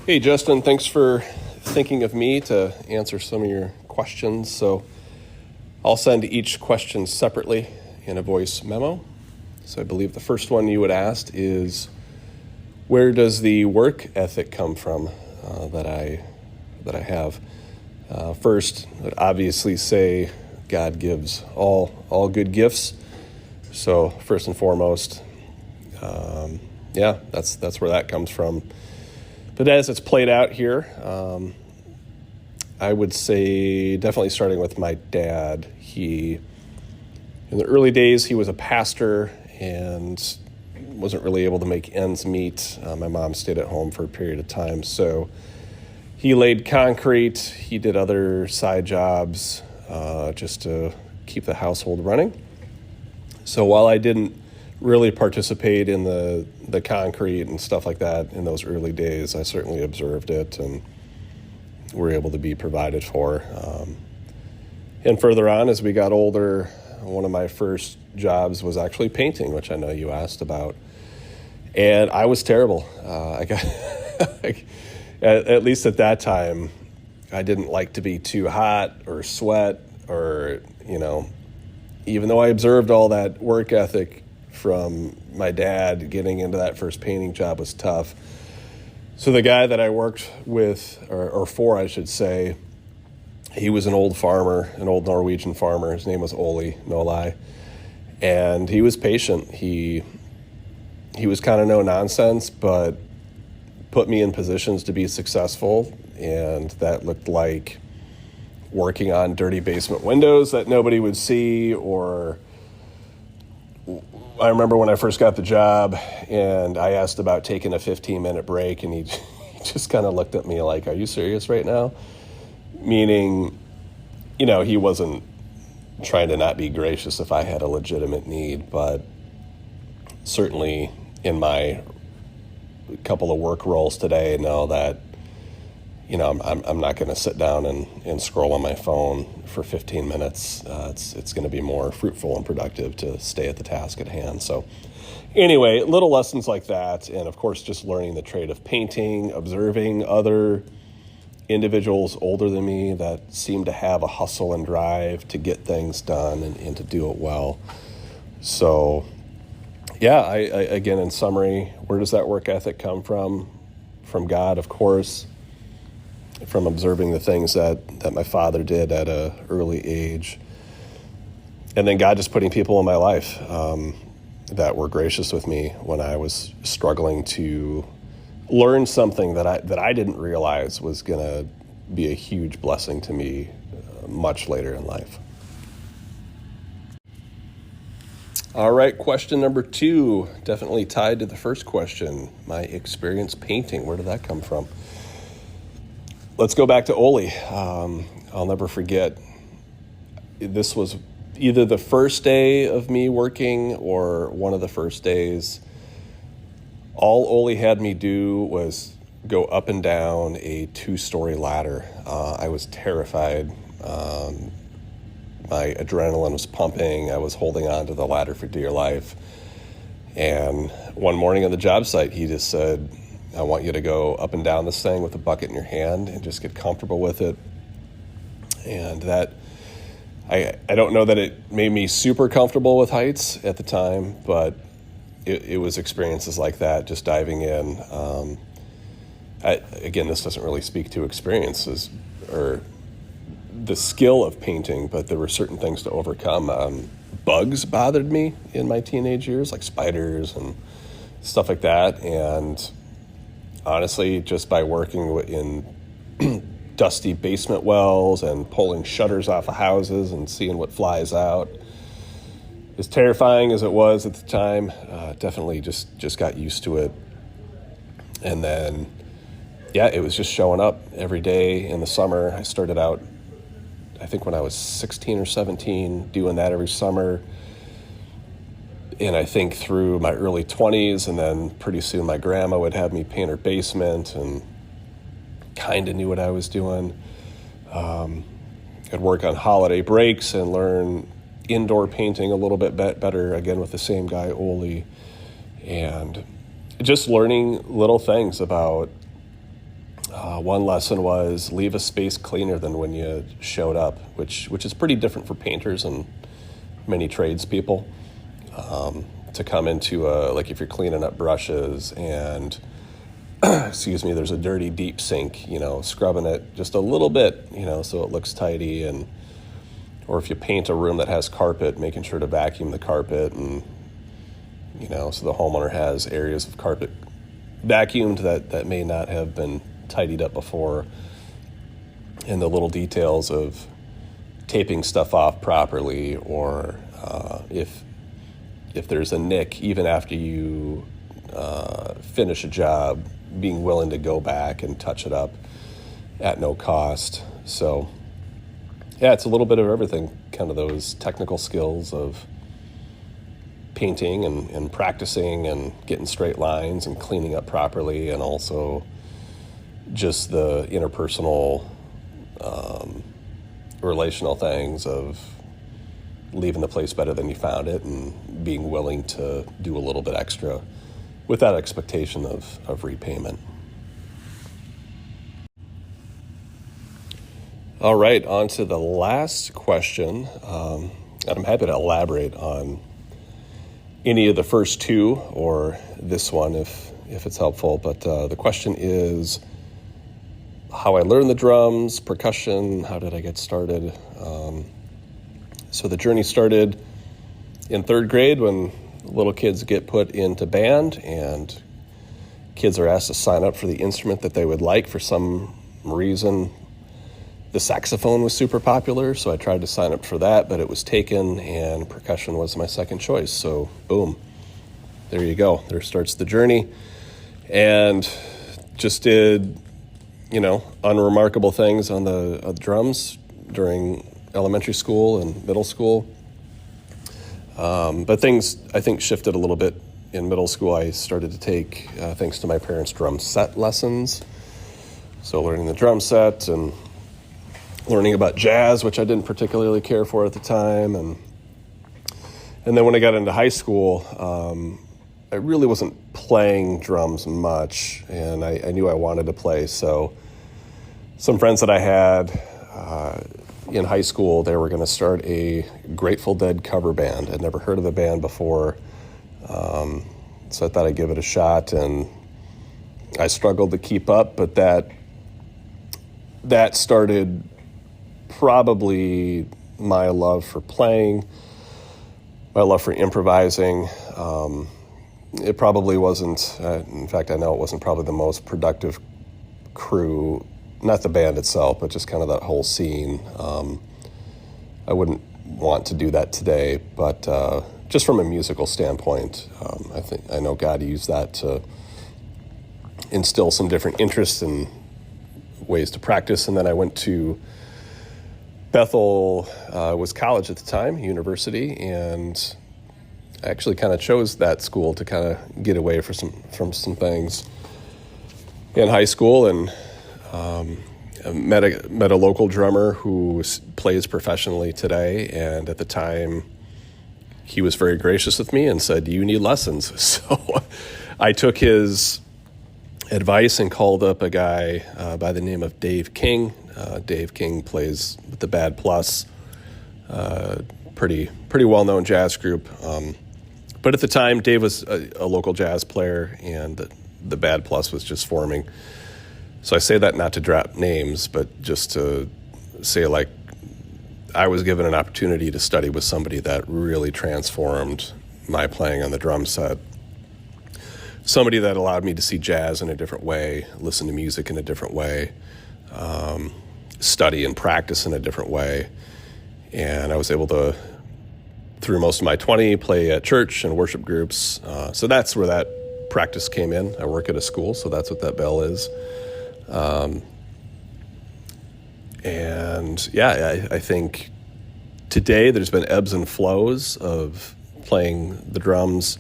Hey, Justin, thanks for thinking of me to answer some of your questions. So I'll send each question separately in a voice memo. So I believe the first one you would ask is, where does the work ethic come from that I have? First, I'd obviously say God gives all good gifts. So first and foremost, that's where that comes from. But as it's played out here, I would say definitely starting with my dad. In the early days, he was a pastor and wasn't really able to make ends meet. My mom stayed at home for a period of time, so he laid concrete. He did other side jobs just to keep the household running. So while I didn't really participate in the concrete and stuff like that in those early days, I certainly observed it and were able to be provided for. And further on, as we got older, one of my first jobs was actually painting, which I know you asked about. And I was terrible. At least at that time, I didn't like to be too hot or sweat or, even though I observed all that work ethic from my dad, getting into that first painting job was tough. So the guy that I worked with, or for, I should say, he was an old farmer, an old Norwegian farmer. His name was Ole, no lie. And he was patient. He was kind of no nonsense, but put me in positions to be successful. And that looked like working on dirty basement windows that nobody would see, or I remember when I first got the job and I asked about taking a 15-minute break, and he just kind of looked at me like, "Are you serious right now?" Meaning, he wasn't trying to not be gracious if I had a legitimate need, but certainly in my couple of work roles today, know that, I'm not going to sit down and scroll on my phone for 15 minutes. It's going to be more fruitful and productive to stay at the task at hand. So anyway, little lessons like that. And of course, just learning the trade of painting, observing other individuals older than me that seem to have a hustle and drive to get things done and to do it well. So yeah, I again, in summary, where does that work ethic come from? From God, of course. From observing the things that my father did at an early age. And then God just putting people in my life that were gracious with me when I was struggling to learn something that I didn't realize was going to be a huge blessing to me much later in life. All right, question number 2, definitely tied to the first question. My experience painting, where did that come from? Let's go back to Ole. I'll never forget. This was either the first day of me working or one of the first days. All Ole had me do was go up and down a 2-story ladder. I was terrified. My adrenaline was pumping. I was holding on to the ladder for dear life. And one morning on the job site, he just said, "I want you to go up and down this thing with a bucket in your hand and just get comfortable with it." And that, I don't know that it made me super comfortable with heights at the time, but it was experiences like that, just diving in. Again, this doesn't really speak to experiences or the skill of painting, but there were certain things to overcome. Bugs bothered me in my teenage years, like spiders and stuff like that. And honestly, just by working in dusty basement wells and pulling shutters off of houses and seeing what flies out, as terrifying as it was at the time, definitely just got used to it. And then, it was just showing up every day in the summer. I started out, I think when I was 16 or 17, doing that every summer. And I think through my early 20s, and then pretty soon my grandma would have me paint her basement and kind of knew what I was doing. I'd work on holiday breaks and learn indoor painting a little bit better, again, with the same guy, Ole. And just learning little things about One lesson was leave a space cleaner than when you showed up, which is pretty different for painters and many tradespeople. To come into like if you're cleaning up brushes and excuse me, there's a dirty deep sink, scrubbing it just a little bit, so it looks tidy, or if you paint a room that has carpet, making sure to vacuum the carpet, and so the homeowner has areas of carpet vacuumed that may not have been tidied up before, and the little details of taping stuff off properly, or if there's a nick, even after you finish a job, being willing to go back and touch it up at no cost. So yeah, it's a little bit of everything, kind of those technical skills of painting and practicing and getting straight lines and cleaning up properly, and also just the interpersonal relational things of leaving the place better than you found it and being willing to do a little bit extra without expectation of repayment. All right, on to the last question. And I'm happy to elaborate on any of the first two or this one if it's helpful. But the question is how I learned the drums, percussion, how did I get started? So the journey started in third grade when little kids get put into band and kids are asked to sign up for the instrument that they would like. For some reason, the saxophone was super popular, so I tried to sign up for that, but it was taken, and percussion was my second choice. So boom, there you go. There starts the journey. And just did, unremarkable things on the drums during elementary school and middle school. But things, I think, shifted a little bit in middle school. I started to take, thanks to my parents, drum set lessons. So learning the drum set and learning about jazz, which I didn't particularly care for at the time. And then when I got into high school, I really wasn't playing drums much, and I knew I wanted to play. So some friends that I had in high school, they were going to start a Grateful Dead cover band. I'd never heard of the band before, so I thought I'd give it a shot, and I struggled to keep up, but that started probably my love for playing, my love for improvising. It probably wasn't, in fact, I know it wasn't probably the most productive crew, not the band itself, but just kind of that whole scene. I wouldn't want to do that today, but just from a musical standpoint, I know God used that to instill some different interests and ways to practice. And then I went to Bethel, was college at the time, university, and I actually kind of chose that school to kind of get away from some things in high school, and met a local drummer who plays professionally today, and at the time he was very gracious with me and said, "You need lessons." So I took his advice and called up a guy by the name of Dave King. Dave King plays with the Bad Plus, pretty well-known jazz group. But at the time, Dave was a local jazz player, and the Bad Plus was just forming. So I say that not to drop names, but just to say, like, I was given an opportunity to study with somebody that really transformed my playing on the drum set. Somebody that allowed me to see jazz in a different way, listen to music in a different way, study and practice in a different way. And I was able to, through most of my 20, play at church and worship groups. So that's where that practice came in. I work at a school, so that's what that bell is. And yeah, I think today there's been ebbs and flows of playing the drums.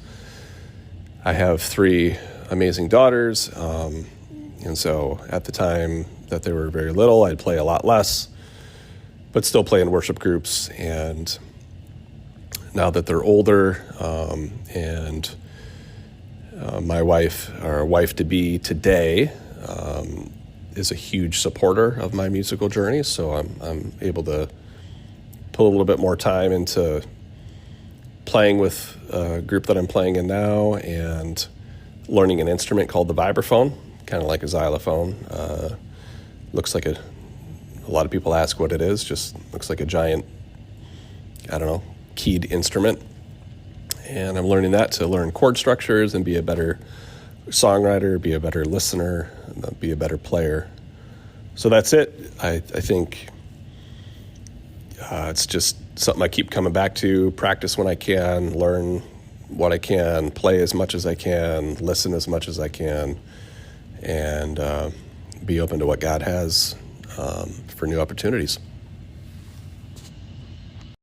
I have 3 amazing daughters, and so at the time that they were very little, I'd play a lot less, but still play in worship groups. And now that they're older, and my wife, or wife-to-be today, is a huge supporter of my musical journey. So I'm able to put a little bit more time into playing with a group that I'm playing in now and learning an instrument called the vibraphone, kind of like a xylophone. Looks like a lot of people ask what it is, just looks like a giant, I don't know, keyed instrument. And I'm learning that to learn chord structures and be a better songwriter, be a better listener, be a better player. So that's it. I think it's just something I keep coming back to, practice when I can, learn what I can, play as much as I can, listen as much as I can, and be open to what God has for new opportunities.